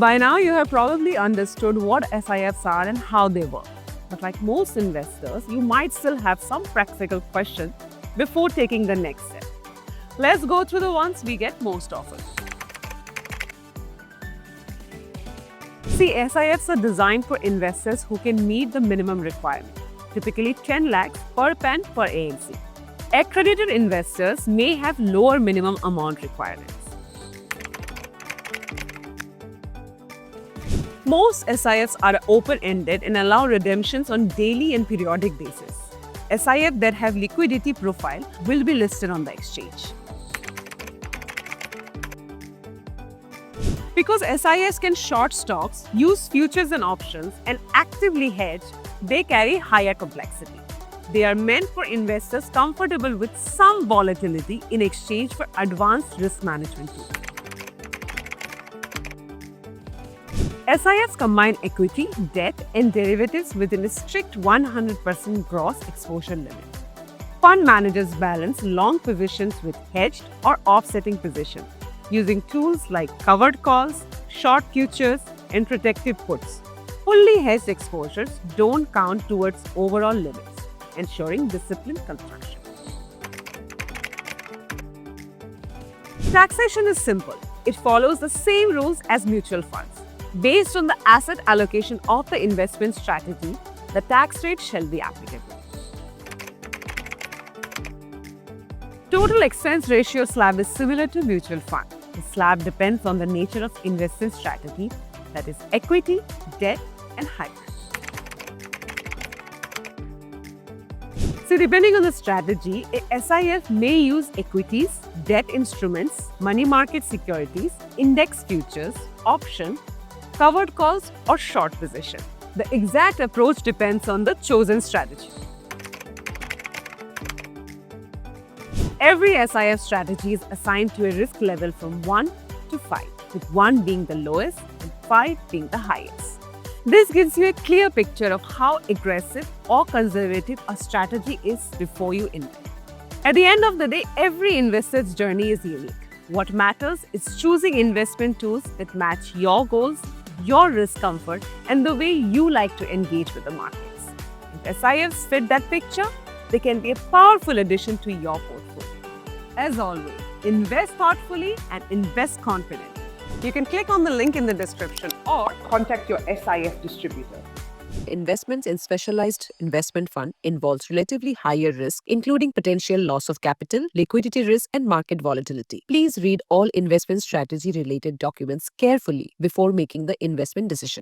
By now, you have probably understood what SIFs are and how they work. But like most investors, you might still have some practical questions before taking the next step. Let's go through the ones we get most often. See, SIFs are designed for investors who can meet the minimum requirement, typically 10 lakhs per PAN per AMC. Accredited investors may have lower minimum amount requirements. Most SIFs are open-ended and allow redemptions on daily and periodic basis. SIF that have liquidity profile will be listed on the exchange. Because SIFs can short stocks, use futures and options, and actively hedge, they carry higher complexity. They are meant for investors comfortable with some volatility in exchange for advanced risk management tools. SIFs combine equity, debt, and derivatives within a strict 100% gross exposure limit. Fund managers balance long positions with hedged or offsetting positions using tools like covered calls, short futures, and protective puts. Fully hedged exposures don't count towards overall limits, ensuring disciplined construction. Taxation is simple. It follows the same rules as mutual funds. Based on the asset allocation of the investment strategy, the tax rate shall be applicable. Total expense ratio slab is similar to mutual fund. The slab depends on the nature of investment strategy, that is equity, debt, and hybrid. So depending on the strategy, a SIF may use equities, debt instruments, money market securities, index futures, option, covered calls, or short position. The exact approach depends on the chosen strategy. Every SIF strategy is assigned to a risk level from 1 to 5, with 1 being the lowest and 5 being the highest. This gives you a clear picture of how aggressive or conservative a strategy is before you invest. At the end of the day, every investor's journey is unique. What matters is choosing investment tools that match your goals, your risk comfort, and the way you like to engage with the markets. If SIFs fit that picture, they can be a powerful addition to your portfolio. As always, invest thoughtfully and invest confidently. You can click on the link in the description or contact your SIF distributor. Investments in specialized investment fund involves relatively higher risk, including potential loss of capital, liquidity risk, and market volatility. Please read all investment strategy related documents carefully before making the investment decision.